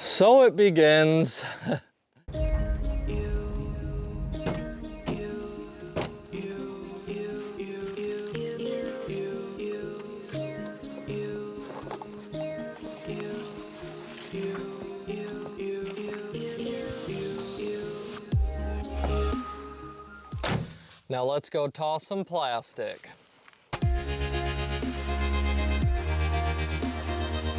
So it begins. Now let's go toss some plastic.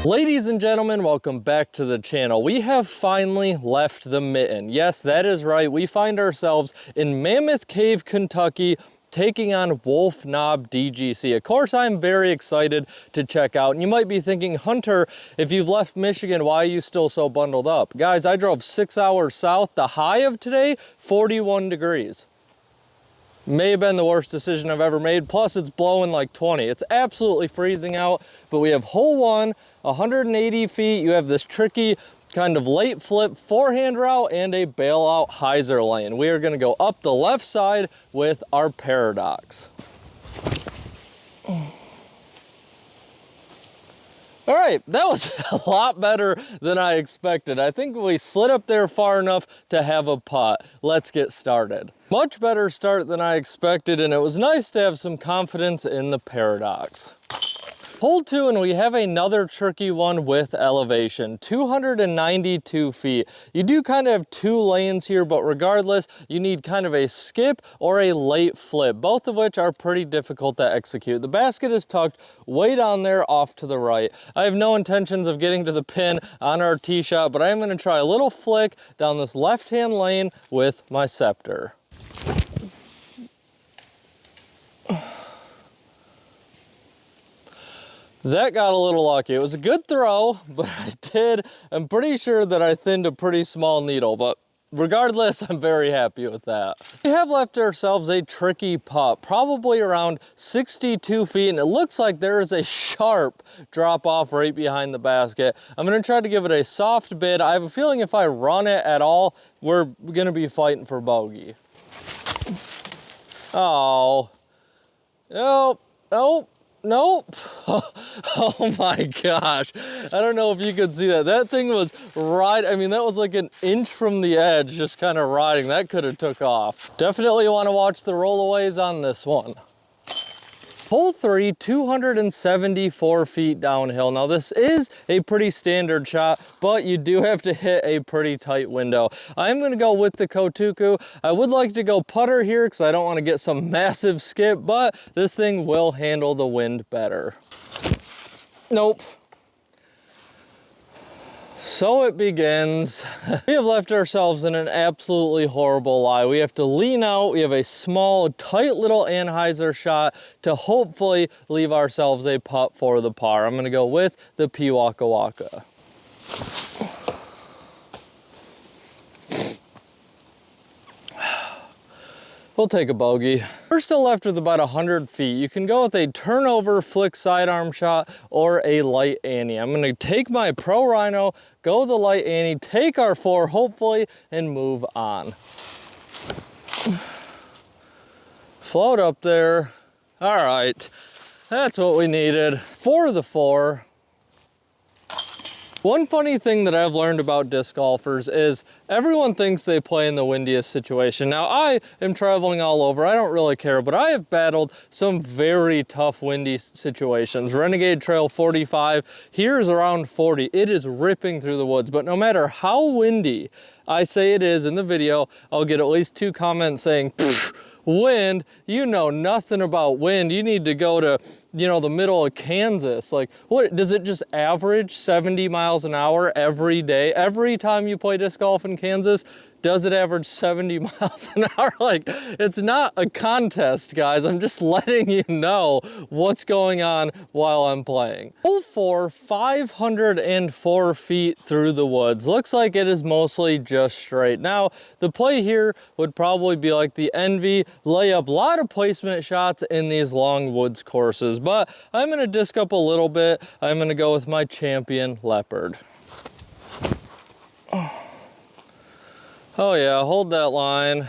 Ladies and gentlemen, welcome back to the channel. We have finally left the mitten. Yes, that is right. We find ourselves in Mammoth Cave, Kentucky, taking on Wolf Knob DGC. Of course, I'm very excited to check out. And you might be thinking, Hunter, if you've left Michigan, why are you still so bundled up? Guys, I drove 6 hours south. The high of today, 41 degrees. May have been the worst decision I've ever made. Plus, it's blowing like 20. It's absolutely freezing out. But we have hole one, 180 feet. You have this tricky kind of late flip forehand route and a bailout hyzer lane. We are going to go up the left side with our paradox. All right, that was a lot better than I expected. I think we slid up there far enough to have a putt. Let's get started. Much better start than I expected, and it was nice to have some confidence in the paradox. Hole two, and we have another tricky one with elevation, 292 feet. You do kind of have two lanes here, but regardless, you need kind of a skip or a late flip, both of which are pretty difficult to execute. The basket is tucked way down there off to the right. I have no intentions of getting to the pin on our tee shot, but I am going to try a little flick down this left-hand lane with my scepter. That got a little lucky. It was a good throw, but I'm pretty sure that I thinned a pretty small needle, but regardless, I'm very happy with that. We have left ourselves a tricky putt, probably around 62 feet, and it looks like there is a sharp drop off right behind the basket. I'm gonna try to give it a soft bid. I have a feeling if I run it at all, we're gonna be fighting for bogey. Oh, nope, nope. Nope. Oh my gosh. I don't know if you could see that. That thing was right. I mean, that was like an inch from the edge, just kind of riding. That could have took off. Definitely want to watch the rollaways on this one. Hole three, 274 feet downhill. Now this is a pretty standard shot, but you do have to hit a pretty tight window. I'm gonna go with the Kotuku. I would like to go putter here because I don't want to get some massive skip, but this thing will handle the wind better. Nope. So it begins. We have left ourselves in an absolutely horrible lie. We have to lean out. We have a small, tight little anhyzer shot to hopefully leave ourselves a putt for the par. I'm gonna go with the Waka Waka. We'll take a bogey. We're still left with about 100 feet. You can go with a turnover flick sidearm shot or a light ante. I'm gonna take my Pro Rhino, go the light ante, take our four, hopefully, and move on. Float up there. All right, that's what we needed. For the four. One funny thing that I've learned about disc golfers is everyone thinks they play in the windiest situation. Now, I am traveling all over. I don't really care, but I have battled some very tough windy situations. Renegade Trail 45, here's around 40. It is ripping through the woods, but no matter how windy I say it is in the video, I'll get at least 2 comments saying, wind, you know nothing about wind. You need to go to, the middle of Kansas. Like, what, does it just average 70 miles an hour every day? Every time you play disc golf in Kansas, does it average 70 miles an hour? Like, it's not a contest, guys. I'm just letting you know what's going on while I'm playing. Hole 4, 504 feet through the woods. Looks like it is mostly just straight. Now, the play here would probably be like the Envy, lay up a lot of placement shots in these long woods courses, but I'm gonna disc up a little bit. I'm gonna go with my champion Leopard. Oh yeah, hold that line.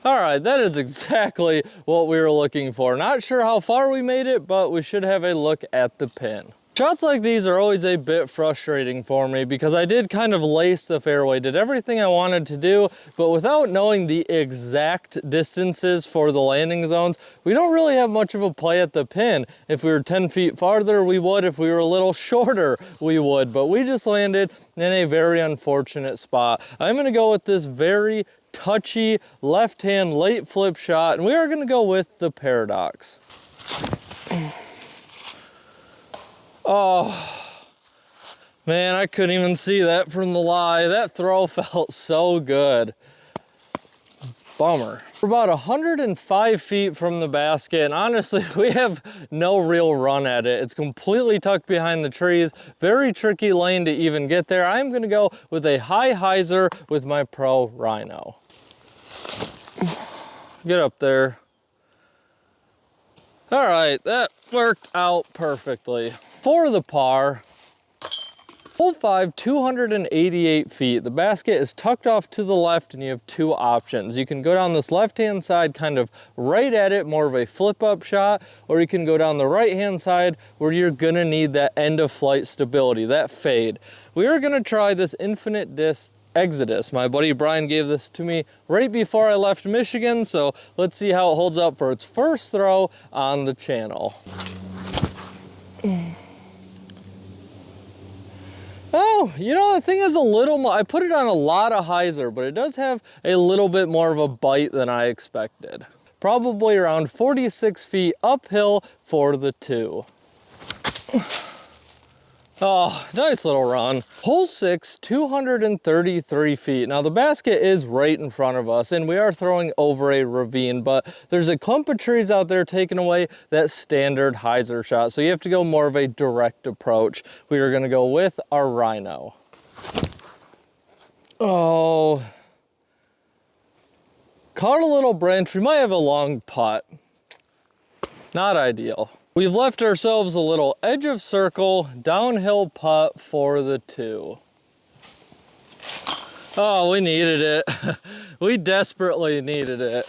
All right, that is exactly what we were looking for. Not sure how far we made it, but we should have a look at the pin. Shots like these are always a bit frustrating for me because I did kind of lace the fairway, did everything I wanted to do, but without knowing the exact distances for the landing zones, we don't really have much of a play at the pin. If we were 10 feet farther, we would. If we were a little shorter, we would, but we just landed in a very unfortunate spot. I'm gonna go with this very touchy left-hand late flip shot, and we are gonna go with the Paradox. Oh, man, I couldn't even see that from the lie. That throw felt so good. Bummer. We're about 105 feet from the basket, and honestly, we have no real run at it. It's completely tucked behind the trees. Very tricky lane to even get there. I'm gonna go with a high hyzer with my Pro Rhino. Get up there. All right, that worked out perfectly. For the par, hole 5, 288 feet. The basket is tucked off to the left and you have two options. You can go down this left-hand side kind of right at it, more of a flip-up shot, or you can go down the right-hand side where you're gonna need that end-of-flight stability, that fade. We are gonna try this infinite disc Exodus. My buddy Brian gave this to me right before I left Michigan, so let's see how it holds up for its first throw on the channel. Oh, you know, the thing is a little, I put it on a lot of hyzer, but it does have a little bit more of a bite than I expected. Probably around 46 feet uphill for the 2. Oh, nice little run. Hole 6, 233 feet. Now the basket is right in front of us and we are throwing over a ravine, but there's a clump of trees out there taking away that standard hyzer shot. So you have to go more of a direct approach. We are gonna go with our Rhino. Oh, caught a little branch. We might have a long putt. Not ideal. We've left ourselves a little edge of circle, downhill putt for the 2. Oh, we needed it. We desperately needed it.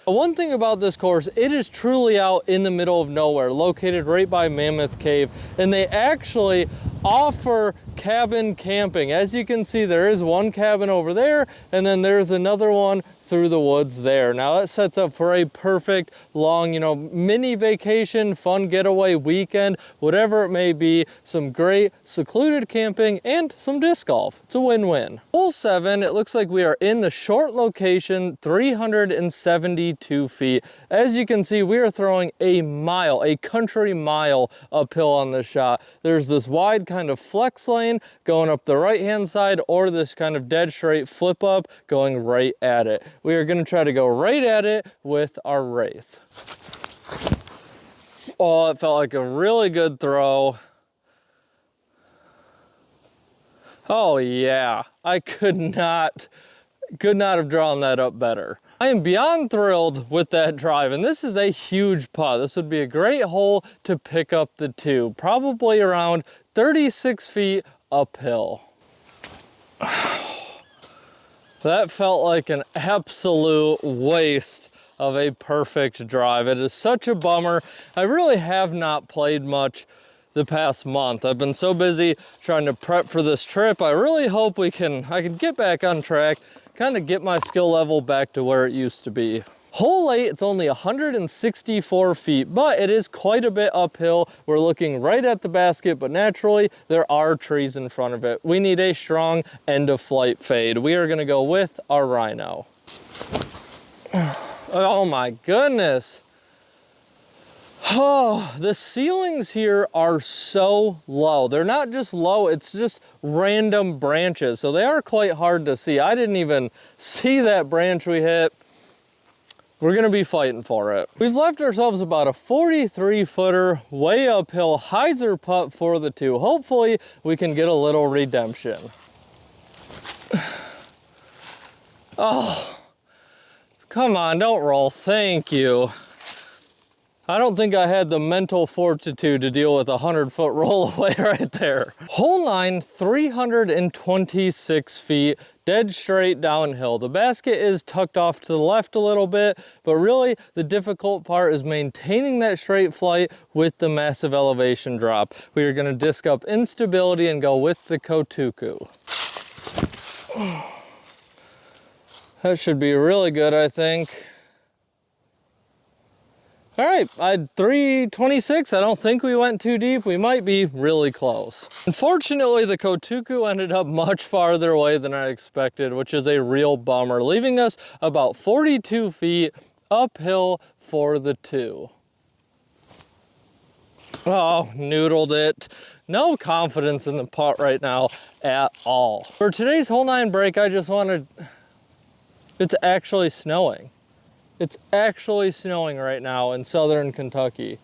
One thing about this course, it is truly out in the middle of nowhere, located right by Mammoth Cave, and they actually offer cabin camping. As you can see, there is one cabin over there, and then there's another one through the woods there. Now that sets up for a perfect long, you know, mini vacation, fun getaway weekend, whatever it may be. Some great secluded camping and some disc golf. It's a win-win. Hole 7, it looks like we are in the short location, 372 feet. As you can see, we are throwing a mile, a country mile uphill on this shot. There's this wide kind of flex lane going up the right-hand side, or this kind of dead straight flip up going right at it. We are gonna try to go right at it with our Wraith. Oh, it felt like a really good throw. Oh yeah, I could not have drawn that up better. I am beyond thrilled with that drive, and this is a huge putt. This would be a great hole to pick up the 2, probably around 36 feet uphill. That felt like an absolute waste of a perfect drive. It is such a bummer. I really have not played much the past month. I've been so busy trying to prep for this trip. I really hope I can get back on track, kind of get my skill level back to where it used to be. Hole 8, it's only 164 feet, but it is quite a bit uphill. We're looking right at the basket, but naturally there are trees in front of it. We need a strong end of flight fade. We are gonna go with our Rhino. Oh my goodness. Oh, the ceilings here are so low. They're not just low, it's just random branches. So they are quite hard to see. I didn't even see that branch we hit. We're gonna be fighting for it. We've left ourselves about a 43-footer way uphill hyzer putt for the 2. Hopefully we can get a little redemption. Oh, come on, don't roll, thank you. I don't think I had the mental fortitude to deal with a 100-foot rollaway right there. Hole 9, 326 feet, dead straight downhill. The basket is tucked off to the left a little bit, but really the difficult part is maintaining that straight flight with the massive elevation drop. We are gonna disc up instability and go with the Kotuku. That should be really good, I think. All right, I had 326. I don't think we went too deep. We might be really close. Unfortunately, the Kotuku ended up much farther away than I expected, which is a real bummer, leaving us about 42 feet uphill for the 2. Oh, noodled it. No confidence in the putt right now at all. For today's hole 9 break, I just wanted, it's actually snowing. It's actually snowing right now in southern Kentucky.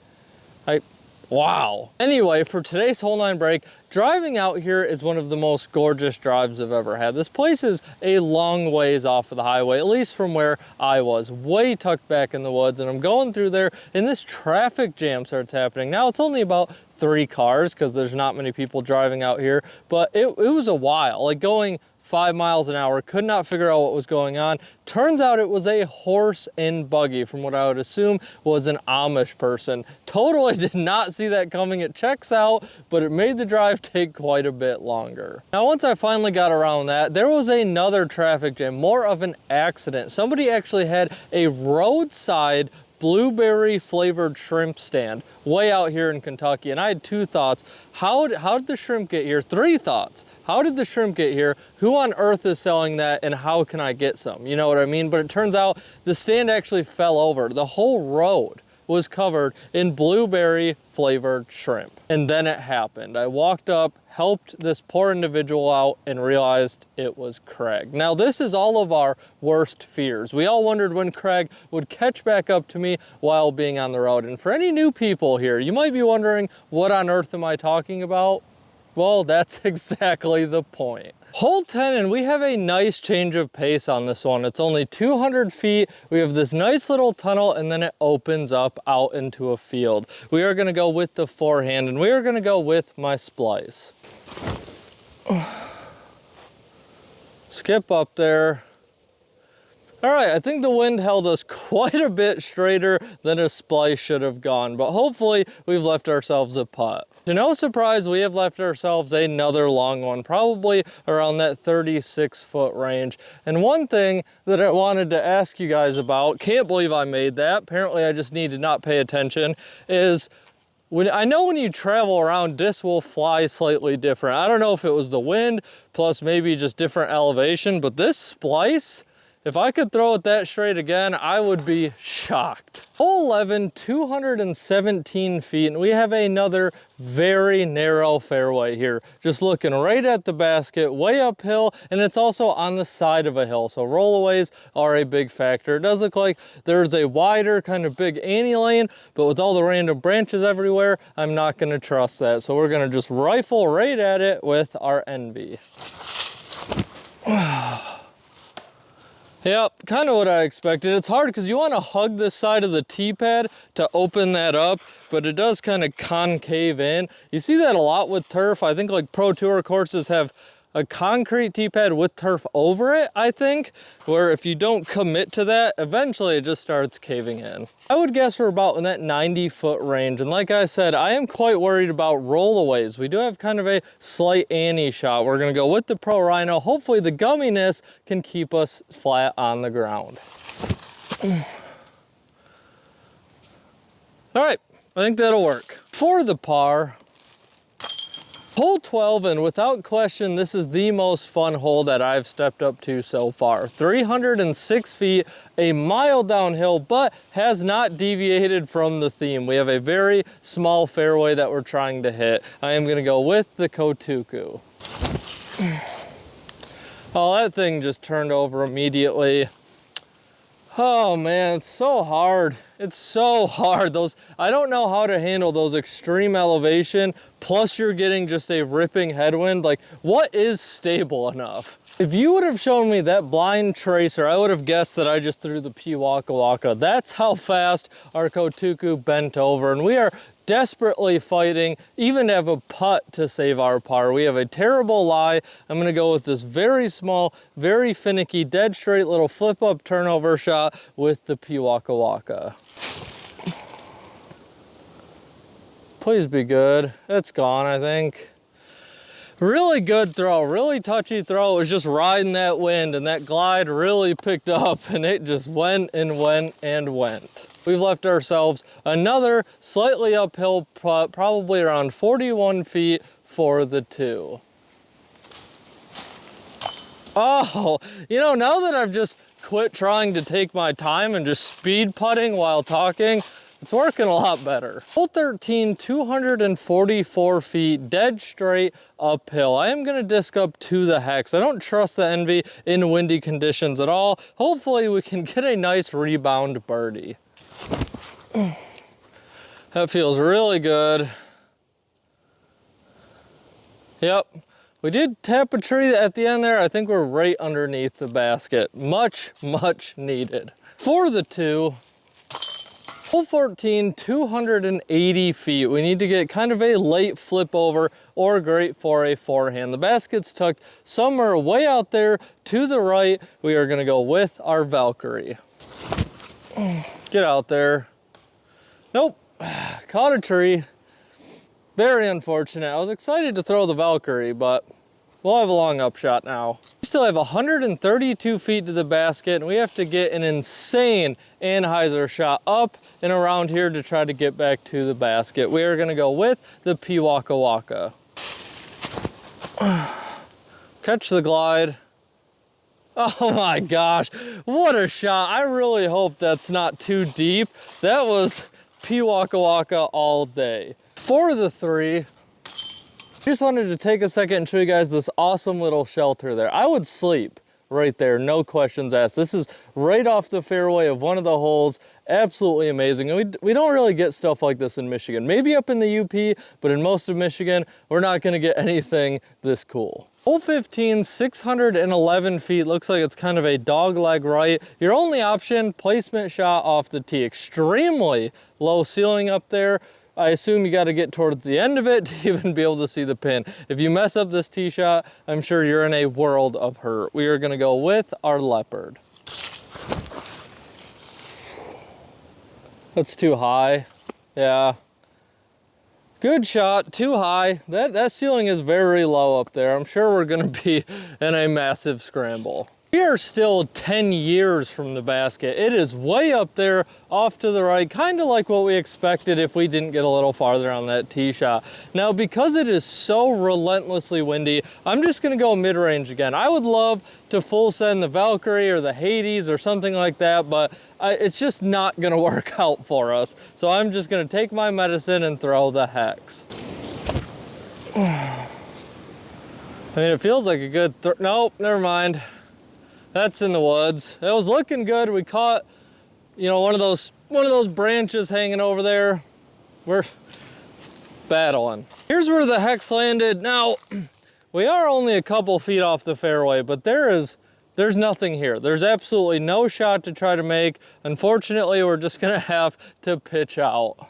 Wow. Anyway, for today's hole 9 break, driving out here is one of the most gorgeous drives I've ever had. This place is a long ways off of the highway, at least from where I was, way tucked back in the woods, and I'm going through there and this traffic jam starts happening. Now it's only about 3 cars because there's not many people driving out here, but it was a while, like going 5 miles an hour, could not figure out what was going on. Turns out it was a horse and buggy, from what I would assume was an Amish person. Totally did not see that coming. It checks out, but it made the drive take quite a bit longer. Now, once I finally got around that, there was another traffic jam, more of an accident. Somebody actually had a roadside blueberry flavored shrimp stand way out here in Kentucky, and I had 2 thoughts. How did the shrimp get here? 3 thoughts. How did the shrimp get here? Who on earth is selling that, and how can I get some? You know what I mean? But it turns out the stand actually fell over. The whole road was covered in blueberry flavored shrimp. And then it happened. I walked up, helped this poor individual out, and realized it was Craig. Now, this is all of our worst fears. We all wondered when Craig would catch back up to me while being on the road. And for any new people here, you might be wondering, what on earth am I talking about? Well, that's exactly the point. Hole 10, and we have a nice change of pace on this one. It's only 200 feet. We have this nice little tunnel, and then it opens up out into a field. We are gonna go with the forehand, and we are gonna go with my splice. Skip up there. All right, I think the wind held us quite a bit straighter than a splice should have gone, but hopefully we've left ourselves a putt. To no surprise, we have left ourselves another long one, probably around that 36-foot range. And one thing that I wanted to ask you guys about, can't believe I made that, apparently I just need to not pay attention, is I know when you travel around, discs will fly slightly different. I don't know if it was the wind, plus maybe just different elevation, but this splice, if I could throw it that straight again, I would be shocked. Hole 11, 217 feet, and we have another very narrow fairway here. Just looking right at the basket, way uphill, and it's also on the side of a hill, so rollaways are a big factor. It does look like there's a wider kind of big Annie lane, but with all the random branches everywhere, I'm not gonna trust that. So we're gonna just rifle right at it with our Envy. Yep, kind of what I expected. It's hard because you want to hug this side of the tee pad to open that up, but it does kind of concave in. You see that a lot with turf. I think like Pro Tour courses have a concrete tee pad with turf over it, I think, where if you don't commit to that, eventually it just starts caving in. I would guess we're about in that 90-foot range. And like I said, I am quite worried about rollaways. We do have kind of a slight Annie shot. We're gonna go with the Pro Rhino. Hopefully the gumminess can keep us flat on the ground. All right, I think that'll work. For the par, hole 12, and without question, this is the most fun hole that I've stepped up to so far. 306 feet, a mile downhill, but has not deviated from the theme. We have a very small fairway that we're trying to hit. I am gonna go with the Kotuku. Oh, that thing just turned over immediately. Oh man, it's so hard. It's so hard. I don't know how to handle those extreme elevation plus you're getting just a ripping headwind. Like, what is stable enough? If you would have shown me that blind tracer, I would have guessed that I just threw the P Waka Waka. That's how fast our Kotuku bent over, and we are desperately fighting even to have a putt to save our par. We have a terrible lie. I'm gonna go with this very small, very finicky, dead straight little flip up turnover shot with the P Waka Waka. Please be good. It's gone, I think. Really good throw, really touchy throw. It was just riding that wind, and that glide really picked up, and it just went and went and went. We've left ourselves another slightly uphill putt, probably around 41 feet for the 2. Oh, you know, now that I've just quit trying to take my time and just speed putting while talking, it's working a lot better. Hole 13, 244 feet, dead straight uphill. I am gonna disc up to the hex. I don't trust the Envy in windy conditions at all. Hopefully we can get a nice rebound birdie. That feels really good. Yep, we did tap a tree at the end there. I think we're right underneath the basket. Much, much needed. For the 2, hole 14, 280 feet. We need to get kind of a late flip over or great for a forehand. The basket's tucked somewhere way out there to the right. We are gonna go with our Valkyrie. Get out there. Nope, caught a tree. Very unfortunate. I was excited to throw the Valkyrie, but we'll have a long upshot now. We still have 132 feet to the basket, and we have to get an insane anhyzer shot up and around here to try to get back to the basket. We are gonna go with the P Waka Waka. Catch the glide. Oh my gosh, what a shot. I really hope that's not too deep. That was P Waka Waka all day. For the 3, just wanted to take a second and show you guys this awesome little shelter there. I would sleep right there, no questions asked. This is right off the fairway of one of the holes. Absolutely amazing. And we don't really get stuff like this in Michigan. Maybe up in the UP, but in most of Michigan, we're not gonna get anything this cool. Hole 15, 611 feet. Looks like it's kind of a dog leg right. Your only option, placement shot off the tee. Extremely low ceiling up there. I assume you got to get towards the end of it to even be able to see the pin. If you mess up this tee shot, I'm sure you're in a world of hurt. We are gonna go with our Leopard. That's too high. Yeah. Good shot, too high. That ceiling is very low up there. I'm sure we're gonna be in a massive scramble. We are still 10 years from the basket. It is way up there off to the right, kind of like what we expected if we didn't get a little farther on that tee shot. Now, because it is so relentlessly windy, I'm just gonna go mid-range again. I would love to full send the Valkyrie or the Hades or something like that, but it's just not gonna work out for us. So I'm just gonna take my medicine and throw the hex. I mean, it feels like a good, nope, never mind. That's in the woods. It was looking good. We caught, you know, one of those branches hanging over there. We're battling. Here's where the hex landed. Now, we are only a couple feet off the fairway, but there's nothing here. There's absolutely no shot to try to make. Unfortunately, we're just gonna have to pitch out.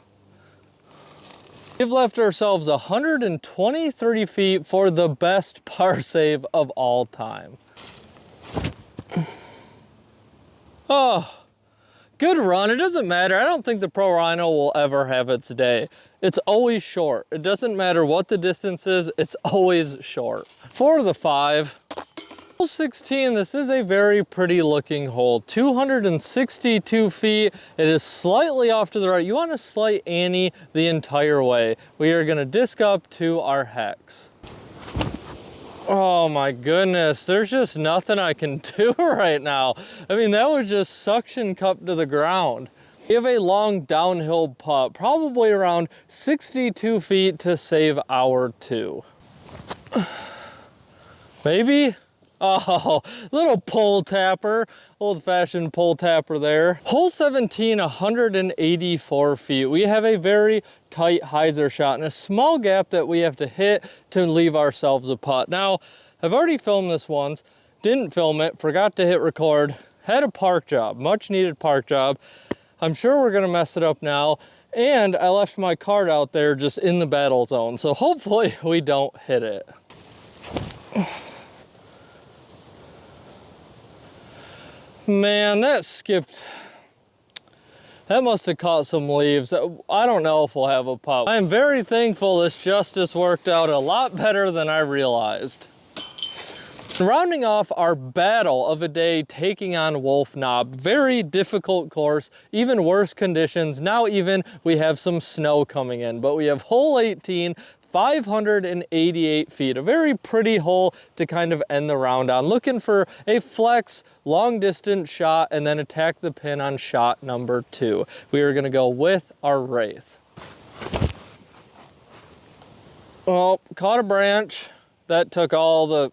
We've left ourselves 123 feet for the best par save of all time. Oh, good run. It doesn't matter. I don't think the Pro Rhino will ever have its day. It's always short. It doesn't matter what the distance is, it's always short. For the 5, hole 16, this is a very pretty looking hole. 262 feet. It is slightly off to the right. You want to slight Annie the entire way. We are gonna disc up to our hex. Oh my goodness, there's just nothing I can do right now. I mean, that was just suction cup to the ground. We have a long downhill putt, probably around 62 feet to save our 2. Maybe? Oh, little pull tapper, old-fashioned pull tapper there. Hole 17, 184 feet. We have a very tight hyzer shot and a small gap that we have to hit to leave ourselves a putt. Now, I've already filmed this once, didn't film it, forgot to hit record, had a park job, much needed park job. I'm sure we're gonna mess it up now. And I left my cart out there just in the battle zone. So hopefully we don't hit it. Man, that skipped. That must have caught some leaves. I don't know if we'll have a putt. I am very thankful this Justice worked out a lot better than I realized. Rounding off our battle of a day taking on Wolf Knob, very difficult course, even worse conditions. Now even we have some snow coming in, but we have hole 18, 588 feet, a very pretty hole to kind of end the round on. Looking for a flex, long distance shot, and then attack the pin on shot number 2. We are gonna go with our Wraith. Oh, caught a branch. That took all the,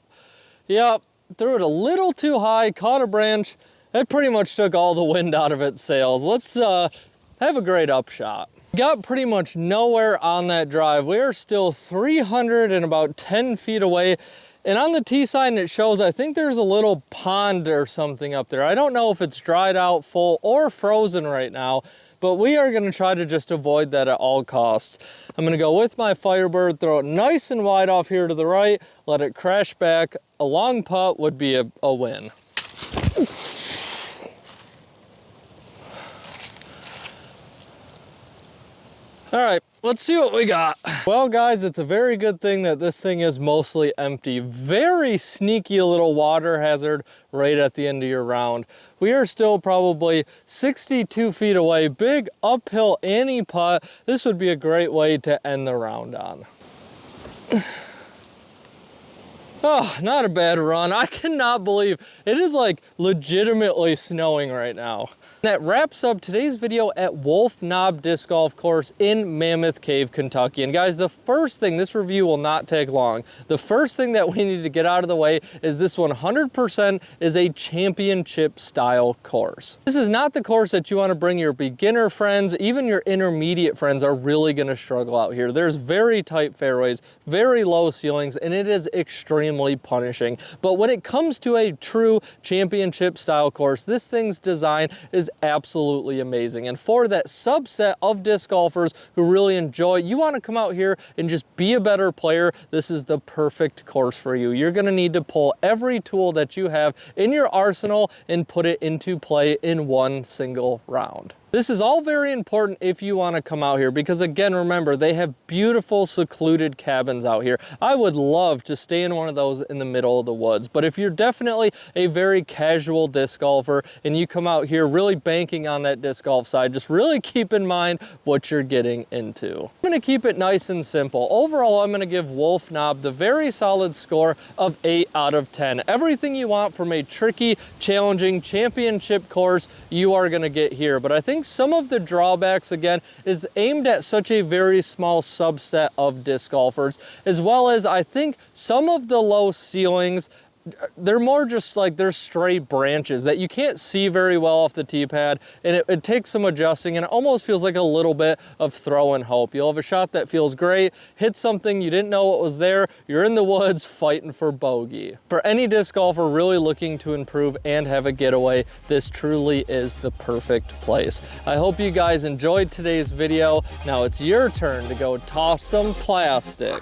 yep, threw it a little too high, caught a branch. That pretty much took all the wind out of its sails. Let's have a great upshot. Got pretty much nowhere on that drive. We are still 310 feet away. And on the tee side it shows, I think there's a little pond or something up there. I don't know if it's dried out full or frozen right now, but we are gonna try to just avoid that at all costs. I'm gonna go with my Firebird, throw it nice and wide off here to the right, let it crash back. A long putt would be a win. All right, let's see what we got. Well, guys, it's a very good thing that this thing is mostly empty. Very sneaky little water hazard right at the end of your round. We are still probably 62 feet away. Big uphill Annie putt. This would be a great way to end the round on. Oh, not a bad run. I cannot believe it is like legitimately snowing right now. That wraps up today's video at Wolf Knob Disc Golf Course in Mammoth Cave, Kentucky. And guys, the first thing, this review will not take long. The first thing that we need to get out of the way is this 100% is a championship style course. This is not the course that you want to bring your beginner friends, even your intermediate friends are really going to struggle out here. There's very tight fairways, very low ceilings, and it is extremely punishing. But when it comes to a true championship style course, this thing's design is absolutely amazing. And for that subset of disc golfers who really enjoy, you want to come out here and just be a better player, this is the perfect course for you. You're going to need to pull every tool that you have in your arsenal and put it into play in one single round. This is all very important if you want to come out here because, again, remember, they have beautiful secluded cabins out here. I would love to stay in one of those in the middle of the woods, but if you're definitely a very casual disc golfer and you come out here really banking on that disc golf side, just really keep in mind what you're getting into. I'm going to keep it nice and simple. Overall, I'm going to give Wolf Knob the very solid score of 8 out of 10. Everything you want from a tricky, challenging championship course, you are going to get here, but I think some of the drawbacks, again, is aimed at such a very small subset of disc golfers, as well as I think some of the low ceilings, they're more just like they're stray branches that you can't see very well off the tee pad, and it takes some adjusting, and it almost feels like a little bit of throw and hope. You'll have a shot that feels great, hit something you didn't know what was there, you're in the woods fighting for bogey. For any disc golfer really looking to improve and have a getaway, this truly is the perfect place. I hope you guys enjoyed today's video. Now it's your turn to go toss some plastic.